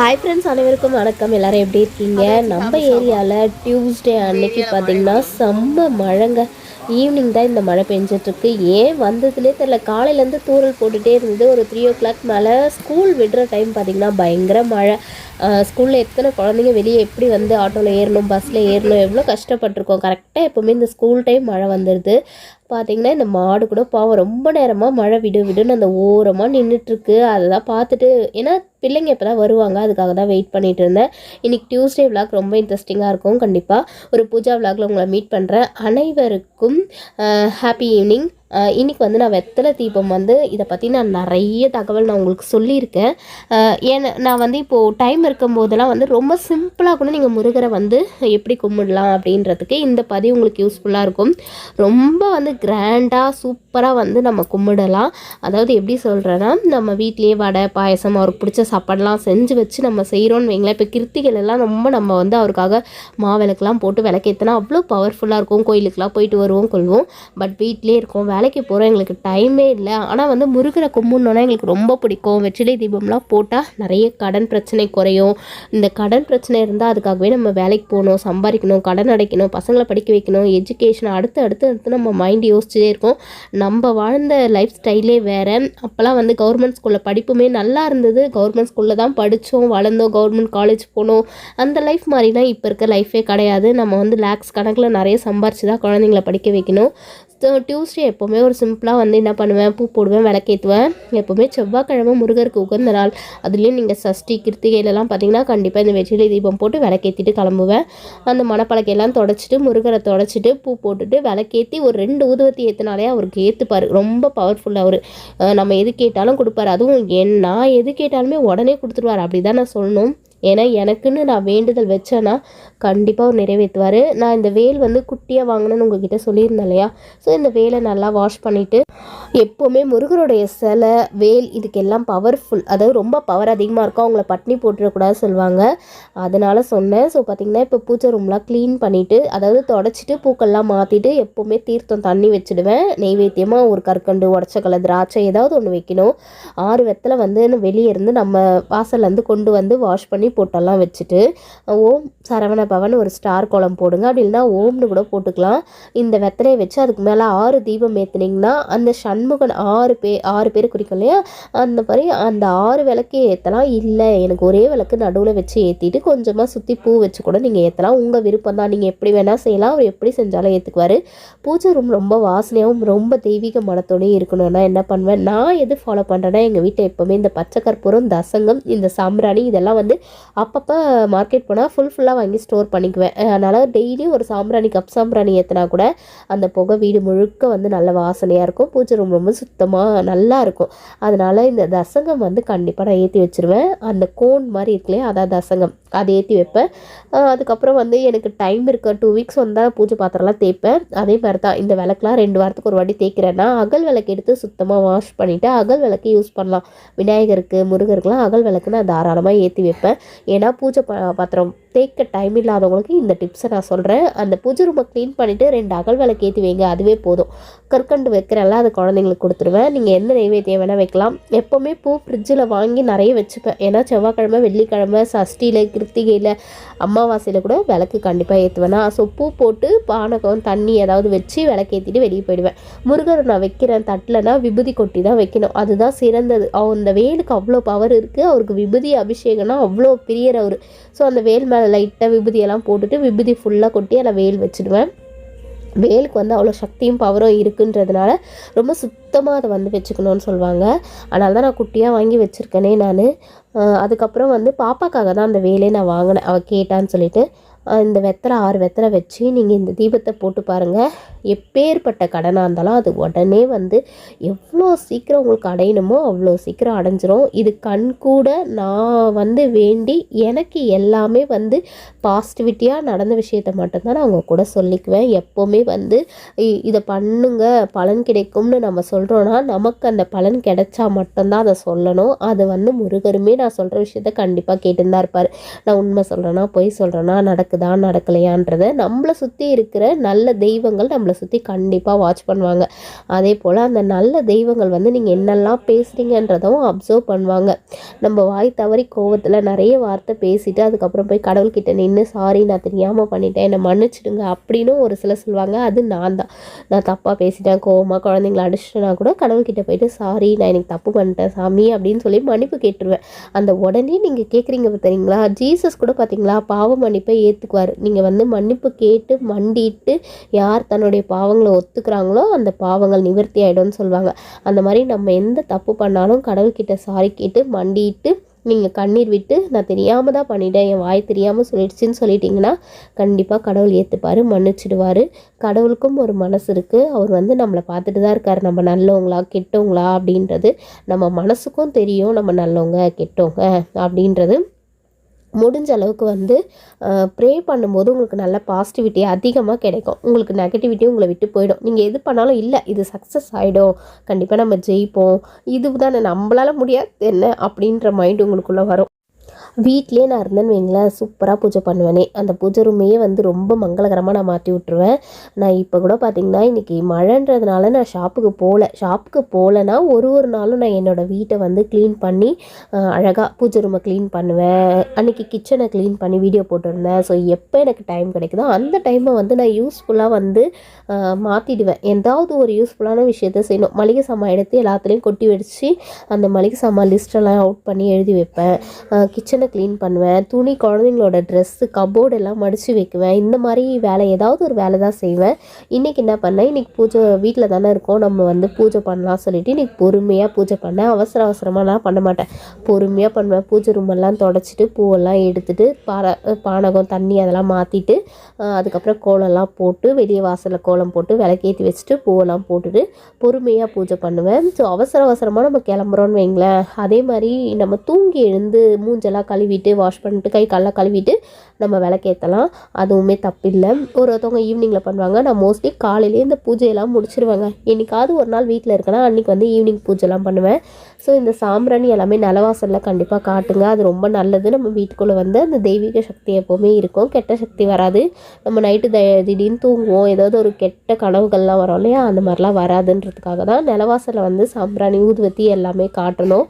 Hi friends, அனைவருக்கும் வணக்கம். எல்லோரும் எப்படி இருக்கீங்க? நம்ம ஏரியாவில் டியூஸ்டே அன்னைக்கு பார்த்திங்கன்னா செம்ம மழைங்க. ஈவினிங் தான் இந்த மழை பெஞ்சிட்ருக்கு. ஏன் வந்ததுனே தெரில. காலையிலேருந்து தூறல் போட்டுகிட்டே இருந்தது. ஒரு 3 o'clock மேலே ஸ்கூல் விடுற டைம் பார்த்திங்கன்னா பயங்கர மழை. ஸ்கூலில் எத்தனை குழந்தைங்க வெளியே எப்படி வந்து ஆட்டோவில் ஏறணும், பஸ்ஸில் ஏறணும், எவ்வளோ கஷ்டப்பட்டிருக்கோம். கரெக்டாக எப்போவுமே இந்த ஸ்கூல் டைம் மழை வந்துடுது. பார்த்திங்கன்னா இந்த மாடு கூட பாவம் ரொம்ப நேரமாக மழை விடுன்னு அந்த ஓரமாக நின்றுட்டுருக்கு. அதை தான் பார்த்துட்டு, ஏன்னா பிள்ளைங்க இப்போ தான் வருவாங்க, அதுக்காக தான் வெயிட் பண்ணிகிட்டு இருந்தேன். இன்றைக்கி டியூஸ்டே விளாக் ரொம்ப இன்ட்ரெஸ்டிங்காக இருக்கும். கண்டிப்பாக ஒரு பூஜா விளாகில் உங்களை மீட் பண்ணுறேன். அனைவருக்கும் ஹாப்பி ஈவினிங். இன்றைக்கி வந்து நான் வெத்தலை தீபம் வந்து இதை பற்றி நான் நிறைய தகவல் நான் உங்களுக்கு சொல்லியிருக்கேன். ஏன்னா நான் வந்து இப்போது டைம் இருக்கும்போதெல்லாம் வந்து ரொம்ப சிம்பிளாக கூட நீங்கள் முருகரை வந்து எப்படி கும்பிடலாம் அப்படின்றதுக்கு இந்த பதிவு உங்களுக்கு யூஸ்ஃபுல்லாக இருக்கும். ரொம்ப வந்து கிராண்டாக சூப்பராக வந்து நம்ம கும்பிடலாம். அதாவது எப்படி சொல்கிறேன்னா, நம்ம வீட்லேயே வடை பாயசம் அவருக்கு பிடிச்ச சாப்பாடெலாம் செஞ்சு வச்சு நம்ம செய்கிறோன்னு வைங்களேன். இப்போ கிருத்திகளெல்லாம் ரொம்ப நம்ம வந்து அவருக்காக மாவிளக்கெலாம் போட்டு விளக்கேற்றினா அவ்வளோ பவர்ஃபுல்லாக இருக்கும். கோயிலுக்கெலாம் போயிட்டு வருவோம் கொள்வோம். பட் வீட்டிலே இருக்கோம், வேலைக்கு போகிறோம், எங்களுக்கு டைமே இல்லை. ஆனால் வந்து முருகரை கும்பிடணுன்னா எங்களுக்கு ரொம்ப பிடிக்கும். வெற்றிலை தீபம்லாம் போட்டால் நிறைய கடன் பிரச்சனை குறையும். இந்த கடன் பிரச்சனை இருந்தால் அதுக்காகவே நம்ம வேலைக்கு போகணும், சம்பாதிக்கணும், கடன் அடைக்கணும், பசங்களை படிக்க வைக்கணும், எஜுகேஷன் அடுத்து நம்ம மைண்ட் யோசிச்சுட்டே இருக்கோம். நம்ம வாழ்ந்த லைஃப் ஸ்டைலே வேறு. அப்போல்லாம் வந்து கவர்மெண்ட் ஸ்கூலில் படிப்புமே நல்லா இருந்தது. கவர்மெண்ட் ஸ்கூலில் தான் படித்தோம், வளர்ந்தோம், கவர்மெண்ட் காலேஜ் போனோம். அந்த லைஃப் மாதிரிலாம் இப்போ இருக்க லைஃபே கிடையாது. நம்ம வந்து லேக்ஸ் கணக்கில் நிறைய சம்பாரிச்சு தான் குழந்தைங்கள படிக்க வைக்கணும். டியூஸ்டே எப்போவுமே ஒரு சிம்பிளாக வந்து என்ன பண்ணுவேன், பூ போடுவேன், விளக்கேற்றுவேன். எப்போவுமே செவ்வாய்க்கிழமை முருகருக்கு உகந்த நாள். அதுலேயும் நீங்கள் சஷ்டி கிருத்திகையிலலாம் பார்த்தீங்கன்னா கண்டிப்பாக இந்த வெற்றிலை தீபம் போட்டு விளக்கேற்றிட்டு கிளம்புவேன். அந்த மணப்பழக்கையெல்லாம் தொடச்சிட்டு முருகரை தொடச்சிட்டு பூ போட்டுட்டு விளக்கேற்றி ஒரு 2 ஊதுவத்தி ஏற்றினாலே அவருக்கு ஏற்றுப்பார். ரொம்ப பவர்ஃபுல்லாக அவர். நம்ம எது கேட்டாலும் கொடுப்பாரு. அதுவும் நான் எது கேட்டாலுமே உடனே கொடுத்துருவார். அப்படி தான் நான் சொல்லணும். ஏன்னா எனக்குன்னு நான் வேண்டுதல் வச்சேன்னா கண்டிப்பாக அவர் நிறைவேற்றுவார். நான் இந்த வேல் வந்து குட்டியாக வாங்கினேன்னு உங்ககிட்ட சொல்லியிருந்தேன் இல்லையா? ஸோ இந்த வேலை நல்லா வாஷ் பண்ணிவிட்டு, எப்போவுமே முருகருடைய சிலை வேல் இதுக்கெல்லாம் பவர்ஃபுல், அதாவது ரொம்ப பவர் அதிகமாக இருக்கும். அவங்கள பட்னி போட்டுடக்கூடாது சொல்லுவாங்க. அதனால் சொன்னேன். ஸோ பார்த்திங்கன்னா இப்போ பூஜை ரூம்லாம் க்ளீன் பண்ணிவிட்டு, அதாவது தொடச்சிட்டு பூக்கள்லாம் மாற்றிட்டு எப்போவுமே தீர்த்தம் தண்ணி வச்சுடுவேன். நெய்வேத்தியமாக ஒரு கற்கண்டு, உடச்சக்கலை, திராட்சை ஏதாவது ஒன்று வைக்கணும். 6 வெத்தலை வந்து வெளியே இருந்து நம்ம வாசல்லேருந்து கொண்டு வந்து வாஷ் பண்ணி போட்டெல்லாம் வச்சுட்டு, ஓம் சரவண பவன் ஒரு ஸ்டார் கோலம் போடுங்க. அப்படி இல்லைனா ஓம்னு கூட போட்டுக்கலாம். இந்த வெத்தலையை வச்சு அதுக்கு மேலே 6 தீபம் ஏற்றுனீங்கன்னா அந்த சண்முகன் 6 பேர் குறிக்கும் இல்லையா? அந்த மாதிரி அந்த 6 விளக்கு ஏற்றலாம். இல்லை எனக்கு ஒரே விளக்கு நடுவில் வச்சு ஏற்றிட்டு கொஞ்சமாக சுற்றி பூ வச்சு கூட நீங்கள் ஏற்றலாம். உங்கள் விருப்பம் தான், நீங்கள் எப்படி வேணால் செய்யலாம். அவர் எப்படி செஞ்சாலும் ஏற்றுக்குவார். பூஜை ரூம் ரொம்ப வாசனையாகவும் ரொம்ப தெய்வீக மனத்தோடையும் இருக்கணும்னா என்ன பண்ணுவேன், நான் எது ஃபாலோ பண்ணுறேன்னா, எங்கள் வீட்டில் எப்போவுமே இந்த பச்சை கற்பூரம், தசங்கம், இந்த சாம்பிராணி இதெல்லாம் வந்து அப்பப்போ மார்க்கெட் போனால் ஃபுல்லாக வாங்கி ஸ்டோர் பண்ணிக்குவேன். அதனால் டெய்லியும் ஒரு சாம்பிராணி, கப் சாம்பிராணி ஏற்றினா கூட அந்த புகை வீடு முழுக்க வந்து நல்ல வாசனையாக இருக்கும். பூஜை ரூம் ரொம்ப சுத்தமாக நல்லா இருக்கும். அதனால் இந்த தசங்கம் வந்து கண்டிப்பாக நான் ஏற்றி வச்சுருவேன். அந்த கோன் மாதிரி இருக்குல்லையே, அதான் தசங்கம், அதை ஏற்றி வைப்பேன். அதுக்கப்புறம் வந்து எனக்கு டைம் இருக்க 2 வீக்ஸ் வந்தால் பூஜை பாத்திரம்லாம் தேய்ப்பேன். அதே மாதிரி தான் இந்த விளக்குலாம் 2 வாரத்துக்கு ஒரு வாட்டி தேய்க்கிறேன்னா அகல் விளக்கு எடுத்து சுத்தமாக வாஷ் பண்ணிவிட்டு அகல் விளக்கு யூஸ் பண்ணலாம். விநாயகருக்கு, முருகருக்குலாம் அகல் விளக்கு நான் தாராளமாக ஏற்றி வைப்பேன். ஏன்னா பூஜை பாத்திரம் தேய்க்க டைம் இல்லாதவங்களுக்கு இந்த டிப்ஸை நான் சொல்கிறேன். அந்த பூஜை ரூமை க்ளீன் பண்ணிவிட்டு 2 அகல் விளக்கு ஏற்றி வைங்க, அதுவே போதும். கற்கண்டு வைக்கிறெல்லாம் அது குழந்தைங்களுக்கு கொடுத்துருவேன். நீங்கள் எந்த நெய்வேத்தியம் வேணால் வைக்கலாம். எப்போவுமே பூ ஃப்ரிட்ஜில் வாங்கி நிறைய வச்சுப்பேன். ஏன்னா செவ்வாய்க்கிழமை, வெள்ளிக்கிழமை, சஷ்டியில், கிருத்திகையில், அமாவாசையில் கூட விளக்கு கண்டிப்பாக ஏற்றுவேன். ஸோ பூ போட்டு பானகம் தண்ணி ஏதாவது வச்சு விளக்கேற்றிட்டு வெளியே போயிடுவேன். முருகர் நான் வைக்கிறேன் தட்டில்னா விபூதி கொட்டி தான் வைக்கணும். அதுதான் சிறந்தது. அந்த வேலுக்கு அவ்வளோ பவர் இருக்குது. அவருக்கு விபூதி அபிஷேகம்னா அவ்வளோ பிரியர் அவர். ஸோ அந்த வேல் மேலே லைட்டாக விபூதியெல்லாம் போட்டுட்டு விபூதி ஃபுல்லாக கொட்டி அதில் வேல் வச்சுடுவேன். வேலுக்கு வந்து அவ்வளோ சக்தியும் பவரும் இருக்குன்றதுனால ரொம்ப சுத்தமாக அதை வந்து வச்சுக்கணும்னு சொல்லுவாங்க. அதனால தான் நான் குட்டியாக வாங்கி வச்சுருக்கேனே நான். அதுக்கப்புறம் வந்து பாப்பாக்காக தான் அந்த வேலையை நான் வாங்கினேன், அவள் கேட்டான்னு சொல்லிட்டு. இந்த வெத்தலை 6 வெத்தலை வச்சு நீங்கள் இந்த தீபத்தை போட்டு பாருங்கள். எப்பேற்பட்ட கடனாக இருந்தாலும் அது உடனே வந்து எவ்வளோ சீக்கிரம் உங்களுக்கு அடையணுமோ அவ்வளோ சீக்கிரம் அடைஞ்சிரும். இது கண் கூட நான் வந்து வேண்டி எனக்கு எல்லாமே வந்து பாசிட்டிவிட்டியாக நடந்த விஷயத்த மட்டும்தான் நான் அவங்க கூட சொல்லிக்குவேன். எப்போவுமே வந்து இதை பண்ணுங்க பலன் கிடைக்கும்னு நம்ம சொல்கிறோன்னா நமக்கு அந்த பலன் கிடைச்சா மட்டும்தான் அதை சொல்லணும். அது வந்து முருகருமே நான் சொல்கிற விஷயத்த கண்டிப்பாக கேட்டுன்னு தான் இருப்பார். நான் உண்மை சொல்கிறேன்னா பொய் சொல்கிறேன்னா நடக்குது நடக்குதா நடக்கலையான்றதை நம்மளை சுற்றி இருக்கிற நல்ல தெய்வங்கள் நம்மளை சுற்றி கண்டிப்பாக வாட்ச் பண்ணுவாங்க. அதே போல் அந்த நல்ல தெய்வங்கள் வந்து நீங்கள் என்னெல்லாம் பேசுகிறீங்கன்றதும் அப்சர்வ் பண்ணுவாங்க. நம்ம வாய் தவறி கோவத்தில் நிறைய வார்த்தை பேசிட்டு அதுக்கப்புறம் போய் கடவுள்கிட்ட நின்று சாரி நான் தெரியாமல் பண்ணிட்டேன் என்னை மன்னிச்சிடுங்க அப்படின்னு ஒரு சிலர் சொல்லுவாங்க. அது நான் தான். நான் தப்பாக பேசிட்டேன், கோவமாக குழந்தைங்கள அடிச்சிட்டேன்னா கூட கடவுள்கிட்ட போயிட்டு சாரி நான் எனக்கு தப்பு பண்ணிட்டேன் சாமி அப்படின்னு சொல்லி மன்னிப்பு கேட்டுருவேன். அந்த உடனே நீங்கள் கேட்குறீங்க பார்த்தீங்களா, ஜீசஸ் கூட பார்த்தீங்களா பாவ மன்னிப்பை ஏற்றுக்குவார். நீங்கள் வந்து மன்னிப்பு கேட்டு மண்டிட்டு யார் தன்னுடைய பாவங்களை ஒத்துக்கிறாங்களோ அந்த பாவங்கள் நிவர்த்தி ஆகிடும்னு சொல்லுவாங்க. அந்த மாதிரி நம்ம எந்த தப்பு பண்ணாலும் கடவுள்கிட்ட சாரி கேட்டு மண்டிட்டு நீங்கள் கண்ணீர் விட்டு நான் தெரியாமல் தான் பண்ணிட்டேன், என் வாய் தெரியாமல் சொல்லிடுச்சின்னு சொல்லிட்டிங்கன்னா கண்டிப்பாக கடவுள் ஏற்றுப்பார், மன்னிச்சிடுவார். கடவுளுக்கும் ஒரு மனசு இருக்குது. அவர் வந்து நம்மளை பார்த்துட்டு தான் இருக்கார், நம்ம நல்லவங்களா கெட்டவங்களா அப்படின்றது நம்ம மனசுக்கும் தெரியும். நம்ம நல்லவங்க கெட்டவங்க அப்படின்றது முடிஞ்ச அளவுக்கு வந்து ப்ரே பண்ணும்போது உங்களுக்கு நல்ல பாசிட்டிவிட்டி அதிகமாக கிடைக்கும். உங்களுக்கு நெகட்டிவிட்டியும் உங்களை விட்டு போயிடும். நீங்கள் எது பண்ணாலும் இல்லை இது சக்ஸஸ் ஆகிடும், கண்டிப்பாக நம்ம ஜெயிப்போம், இது தானே நம்மளால் முடியாது என்ன அப்படின்ற மைண்ட் உங்களுக்குள்ளே வரும். வீட்லேயே நான் இருந்தேன்னு வைங்களேன் சூப்பராக பூஜை பண்ணுவேனே. அந்த பூஜை ரூமையே வந்து ரொம்ப மங்களகரமாக நான் மாற்றி விட்ருவேன். நான் இப்போ கூட பார்த்திங்கன்னா இன்றைக்கி மழைன்றதுனால நான் ஷாப்புக்கு போகலன்னா ஒரு நாளும் நான் என்னோடய வீட்டை வந்து க்ளீன் பண்ணி அழகாக பூஜை ரூமை க்ளீன் பண்ணுவேன். அன்றைக்கி கிச்சனை க்ளீன் பண்ணி வீடியோ போட்டிருந்தேன். ஸோ எப்போ எனக்கு டைம் கிடைக்குதோ அந்த டைமை வந்து நான் யூஸ்ஃபுல்லாக வந்து மாற்றிடுவேன். ஏதாவது ஒரு யூஸ்ஃபுல்லான விஷயத்த செய்யணும். மளிகை சாமான் எடுத்து எல்லாத்துலேயும் கொட்டி வச்சு அந்த மளிகை சாமான் லிஸ்ட்டெல்லாம் அவுட் பண்ணி எழுதி வைப்பேன். கிச்சனை க்ளீன் பண்ணுவேன். துணி குழந்தைங்களோட ட்ரெஸ்ஸு கபோர்டு எல்லாம் மடித்து வைக்குவேன். இந்த மாதிரி வேலை ஏதாவது ஒரு வேலை தான் செய்வேன். இன்றைக்கி என்ன பண்ணேன், இன்றைக்கி பூஜை வீட்டில் தானே இருக்கோம், நம்ம வந்து பூஜை பண்ணலாம் சொல்லிவிட்டு இன்றைக்கி பொறுமையாக பூஜை பண்ணேன். அவசரமாலாம் பண்ண மாட்டேன், பொறுமையாக பண்ணுவேன். பூஜை ரூமெல்லாம் தொடச்சிட்டு பூவெல்லாம் எடுத்துகிட்டு பானகம் தண்ணி அதெல்லாம் மாற்றிட்டு அதுக்கப்புறம் கோலம்லாம் போட்டு வெளியே வாசலில் கோலம் போட்டு விளக்கேற்றி வச்சுட்டு பூவெல்லாம் போட்டுட்டு பொறுமையாக பூஜை பண்ணுவேன். ஸோ அவசரமாக நம்ம கிளம்புறோன்னு வைங்களேன், அதே மாதிரி நம்ம தூங்கி எழுந்து மூஞ்செல்லாம் கழுவிட்டு வாஷ் பண்ணிட்டு கை காலெலாம் கழுவிட்டு நம்ம விளக்கேற்றலாம், அதுவுமே தப்பில்லை. ஒருத்தவங்க ஈவினிங்கில் பண்ணுவாங்க. நான் மோஸ்ட்லி காலையிலேயே இந்த பூஜையெல்லாம் முடிச்சிருவேங்க. என்றைக்காவது ஒரு நாள் வீட்டில் இருக்கேன்னா அன்றைக்கி வந்து ஈவினிங் பூஜைலாம் பண்ணுவேன். ஸோ இந்த சாம்பிராணி எல்லாமே நிலவாசலில் கண்டிப்பாக காட்டுங்க, அது ரொம்ப நல்லது. நம்ம வீட்டுக்குள்ளே வந்து அந்த தெய்வீக சக்தி எப்போவுமே இருக்கும், கெட்ட சக்தி வராது. நம்ம நைட்டு திடீர்னு தூங்குவோம், ஏதாவது ஒரு கெட்ட கனவுகள்லாம் வரும் இல்லையா, அந்த மாதிரிலாம் வராதுன்றதுக்காக தான் நிலவாசலில் வந்து சாம்பிராணி ஊதுவத்தி எல்லாமே காட்டணும்.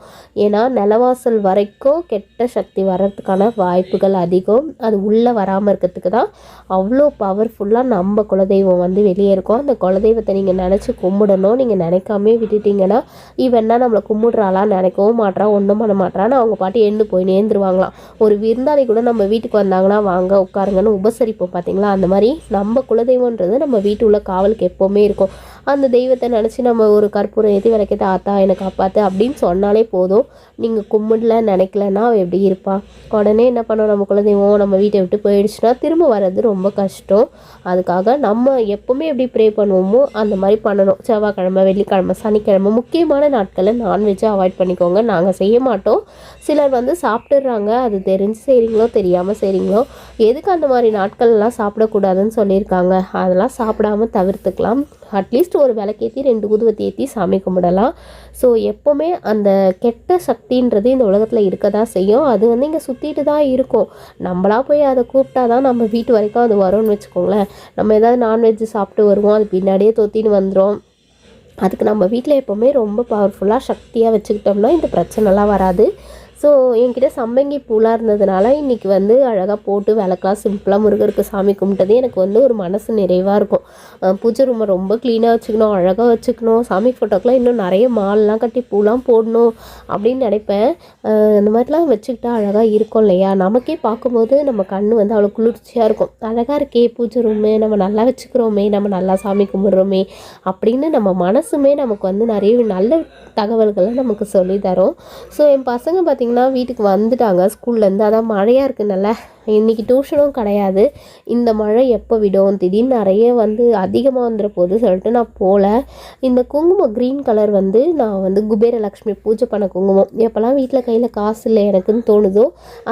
ஏன்னா நிலவாசல் வரைக்கும் கெட்ட சக்தி வர்றதுக்கான வாய்ப்புகள் அதிகம். அது உள்ளே வராமல் இருக்கிறதுக்கு தான் அவ்வளோ பவர்ஃபுல்லாக நம்ம குலதெய்வம் வந்து வெளியே இருக்கும். அந்த குலதெய்வத்தை நீங்கள் நினச்சி கும்பிடணும். நீங்கள் நினைக்காமே விட்டுட்டிங்கன்னா இவன்னா நம்மளை கும்பிட்றாலாம் நினைக்கவும் மாட்றா, ஒன்றும் பண்ண மாட்றான்னு அவங்க பாட்டு எண்ணு போய் நேர்ந்துருவாங்களாம். ஒரு விருந்தாளி கூட நம்ம வீட்டுக்கு வந்தாங்கன்னா வாங்க உட்காருங்கன்னு உபசரிப்போம் பார்த்தீங்களா, அந்த மாதிரி நம்ம குலதெய்வன்றது நம்ம வீட்டு உள்ள காவலுக்கு எப்போவுமே இருக்கும். அந்த தெய்வத்தை நினச்சி நம்ம ஒரு கற்பூரம் ஏற்றி விளக்கேற்ற ஆத்தா என்னை காப்பாற்று அப்படின்னு சொன்னாலே போதும். நீங்கள் கும்பிடல நினைக்கலன்னா அவள் எப்படி இருப்பா. உடனே என்ன பண்ணோம், நம்ம குலதெய்வம் நம்ம வீட்டை விட்டு போயிடுச்சுன்னா திரும்ப வர்றது ரொம்ப கஷ்டம். அதுக்காக நம்ம எப்போவுமே எப்படி ப்ரே பண்ணுவோமோ அந்த மாதிரி பண்ணணும். செவ்வாய்க்கிழமை, வெள்ளிக்கிழமை, சனிக்கிழமை முக்கியமான நாட்களில் நான்வெஜ்ஜை அவாய்ட் பண்ணிக்கோங்க. நாங்கள் செய்ய மாட்டோம். சிலர் வந்து சாப்பிட்டுடுறாங்க, அது தெரிஞ்சு செய்கிறீங்களோ தெரியாமல் செய்கிறீங்களோ. எதுக்கு அந்த மாதிரி நாட்கள்லாம் சாப்பிடக்கூடாதுன்னு சொல்லியிருக்காங்க, அதெல்லாம் சாப்பிடாமல் தவிர்த்துக்கலாம். அட்லீஸ்ட் ஒரு விளக்கேற்றி 2 ஊதுவத்தி ஏற்றி சாமி கும்பிடலாம். ஸோ எப்போவுமே அந்த கெட்ட சக்தின்றது இந்த உலகத்தில் இருக்க தான் செய்யும். அது வந்து இங்கே சுற்றிட்டு தான் இருக்கும். நம்மளா போய் அதை கூப்பிட்டா தான் நம்ம வீட்டு வரைக்கும் அது வரும்னு வச்சுக்கோங்களேன். நம்ம ஏதாவது நான்வெஜ் சாப்பிட்டு வருவோம், அது பின்னாடியே தொத்தின்னு வந்துடும். அதுக்கு நம்ம வீட்டில் எப்போவுமே ரொம்ப பவர்ஃபுல்லாக சக்தியாக வச்சுக்கிட்டோம்னா இந்த பிரச்சனைலாம் வராது. ஸோ என்கிட்ட சம்பங்கி பூலாக இருந்ததுனால இன்றைக்கி வந்து அழகாக போட்டு விளக்கலாம் சிம்பிளாக முருகருக்கு சாமி கும்பிட்டது எனக்கு வந்து ஒரு மனசு நிறைவாக இருக்கும். பூஜை ரூமை ரொம்ப க்ளீனாக வச்சுக்கணும், அழகாக வச்சுக்கணும், சாமி ஃபோட்டோக்கெலாம் இன்னும் நிறைய மாலெலாம் கட்டி பூலாம் போடணும் அப்படின்னு நினைப்பேன். இந்த மாதிரிலாம் வச்சுக்கிட்டா அழகாக இருக்கும் இல்லையா, நமக்கே பார்க்கும்போது நம்ம கண் வந்து அவ்வளோ குளிர்ச்சியாக இருக்கும். அழகாக இருக்கே பூஜை ரூமு, நம்ம நல்லா வச்சுக்கிறோமே, நம்ம நல்லா சாமி கும்பிட்றோமே அப்படின்னு நம்ம மனசுமே நமக்கு வந்து நிறைய நல்ல தகவல்களை நமக்கு சொல்லி தரும். ஸோ என் பசங்க பார்த்திங்கன்னா வீட்டுக்கு வந்துட்டாங்க ஸ்கூல்லேருந்து. அதான் மழையாக இருக்குனால இன்றைக்கி டியூஷனும் கிடையாது. இந்த மழை எப்போ விடும், திடீர்னு நிறைய வந்து அதிகமாக வந்துட போகுது சொல்லிட்டு நான் போகல. இந்த குங்குமம் க்ரீன் கலர் வந்து நான் வந்து குபேரலக்ஷ்மி பூஜை பண்ண குங்குமம். எப்போல்லாம் வீட்டில் கையில் காசு இல்லை எனக்குன்னு தோணுதோ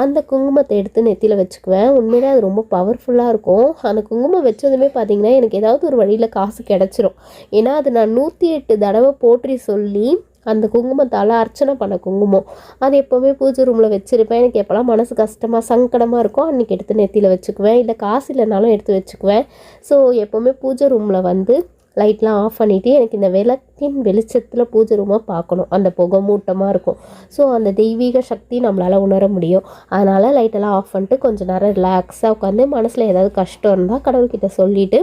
அந்த குங்குமத்தை எடுத்து நெத்தியில் வச்சுக்குவேன். உண்மையிலே அது ரொம்ப பவர்ஃபுல்லாக இருக்கும். அந்த குங்குமம் வச்சதுமே பார்த்திங்கன்னா எனக்கு ஏதாவது ஒரு வழியில் காசு கிடச்சிரும். ஏன்னா அது நான் 108 தடவை போற்றி சொல்லி அந்த குங்குமத்தால் அர்ச்சனை பண்ண குங்குமம் அது எப்போவுமே பூஜை ரூமில் வச்சுருப்பேன். எனக்கு எப்போல்லாம் மனசு கஷ்டமாக சங்கடமாக இருக்கும் அன்றைக்கி எடுத்து நெத்தியில் வச்சுக்குவேன். இல்லை காசு இல்லைனாலும் எடுத்து வச்சுக்குவேன். ஸோ எப்போவுமே பூஜை ரூமில் வந்து லைட்லாம் ஆஃப் பண்ணிவிட்டு எனக்கு இந்த விளக்கின் வெளிச்சத்தில் பூஜை ரூமாக பார்க்கணும். அந்த புகை மூட்டமாக இருக்கும். ஸோ அந்த தெய்வீக சக்தி நம்மளால் உணர முடியும். அதனால் லைட்டெல்லாம் ஆஃப் பண்ணிட்டு கொஞ்சம் நேரம் ரிலாக்ஸாக உட்காந்து மனசில் ஏதாவது கஷ்டம் இருந்தால் கடவுள்கிட்ட சொல்லிவிட்டு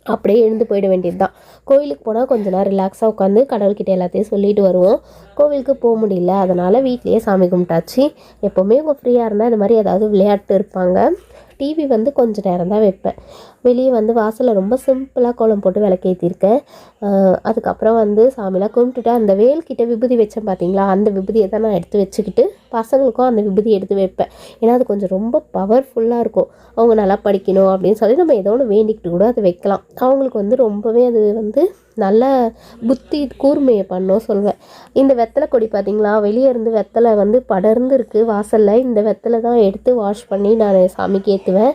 அப்படியே எழுந்து போயிட வேண்டியது தான். கோவிலுக்கு போனால் கொஞ்ச நேரம் ரிலாக்ஸாக உட்காந்து கடவுள்கிட்ட எல்லாத்தையும் சொல்லிட்டு வருவோம். கோவிலுக்கு போக முடியல, அதனால் வீட்லேயே சாமி கும்பிட்டாச்சு. எப்போவுமே உங்கள் ஃப்ரீயாக இருந்தால் இந்த மாதிரி ஏதாவது விளையாட்டு இருப்பாங்க. டிவி வந்து கொஞ்சம் நேரம் தான் வைப்பேன். வெளியே வந்து வாசலில் ரொம்ப சிம்பிளாக கோலம் போட்டு விளக்கேற்றிருக்கேன். அதுக்கப்புறம் வந்து சாமிலாம் கும்பிட்டுட்டு அந்த வேல்கிட்ட விபூதி வச்சேன் பார்த்தீங்களா, அந்த விபூதியை தான் நான் எடுத்து வச்சுக்கிட்டு பசங்களுக்கும் அந்த விபூதி எடுத்து வைப்பேன். ஏன்னா அது கொஞ்சம் ரொம்ப பவர்ஃபுல்லாக இருக்கும். அவங்க நல்லா படிக்கணும் அப்படின்னு சொல்லி நம்ம ஏதோ ஒன்று வேண்டிக்கிட்டு கூட அதை வைக்கலாம். அவங்களுக்கு வந்து ரொம்பவே அது வந்து நல்ல புத்தி கூர்மையை பண்ணோம் சொல்வேன். இந்த வெத்தலை கொடி பார்த்திங்களா, வெளியே இருந்து வெத்தலை வந்து படர்ந்து இருக்குது வாசலில். இந்த வெத்தலை தான் எடுத்து வாஷ் பண்ணி நான் சாமிக்கு ஏற்றுவேன்.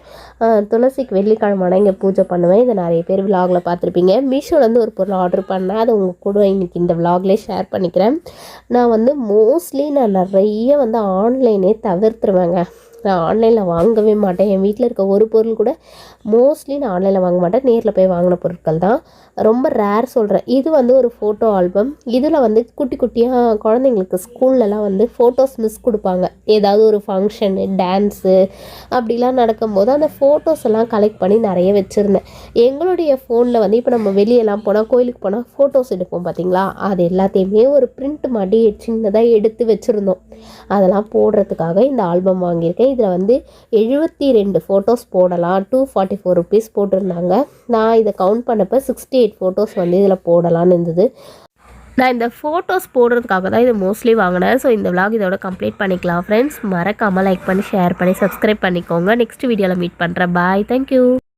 துளசிக்கு வெள்ளிக்கிழமை இங்கே பூஜை பண்ணுவேன். இதை நிறைய பேர் விலாகில் பார்த்துருப்பீங்க. மீஷோலேருந்து ஒரு பொருள் ஆர்டர் பண்ணேன். அதை உங்கள் கூட இன்றைக்கி இந்த விலாக்லேயே ஷேர் பண்ணிக்கிறேன். நான் வந்து மோஸ்ட்லி நான் நிறைய வந்து ஆன்லைனே தவிர்த்துருவேங்க. நான் ஆன்லைனில் வாங்கவே மாட்டேன். என் வீட்டில் இருக்க ஒரு பொருள் கூட மோஸ்ட்லி நான் ஆன்லைனில் வாங்க மாட்டேன். நேரில் போய் வாங்கின பொருட்கள் தான் ரொம்ப ரேர் சொல்கிறேன். இது வந்து ஒரு ஃபோட்டோ ஆல்பம். இதில் வந்து குட்டி குட்டியாக குழந்தைங்களுக்கு ஸ்கூல்லலாம் வந்து ஃபோட்டோஸ் மிஸ் கொடுப்பாங்க. ஏதாவது ஒரு ஃபங்க்ஷனு, டான்ஸு அப்படிலாம் நடக்கும்போது அந்த ஃபோட்டோஸ் எல்லாம் கலெக்ட் பண்ணி நிறைய வச்சுருந்தேன். எங்களுடைய ஃபோனில் வந்து இப்போ நம்ம வெளியெல்லாம் போனால் கோயிலுக்கு போனால் ஃபோட்டோஸ் எடுப்போம் பார்த்திங்களா, அது எல்லாத்தையுமே ஒரு பிரிண்ட் மாதிரி சின்னதாக எடுத்து வச்சுருந்தோம். அதெல்லாம் போடுறதுக்காக இந்த ஆல்பம் வாங்கியிருக்கேன். இதில் வந்து 72 ஃபோட்டோஸ் போடலாம். 244 ருபீஸ் போட்டிருந்தாங்க. நான் இதை கவுண்ட் பண்ணப்போ 68 ஃபோட்டோஸ் வந்து இதில் போடலான்னு இருந்தது. நான் இந்த ஃபோட்டோஸ் போடுறதுக்காக தான் இதை மோஸ்ட்லி வாங்கினேன். ஸோ இந்த விலாக் இதோட கம்ப்ளீட் பண்ணிக்கலாம் ஃப்ரெண்ட்ஸ். மறக்காமல் லைக் பண்ணி ஷேர் பண்ணி சப்ஸ்கிரைப் பண்ணிக்கோங்க. நெக்ஸ்ட் வீடியோவில் மீட் பண்ணுறேன். பாய், தேங்க்யூ.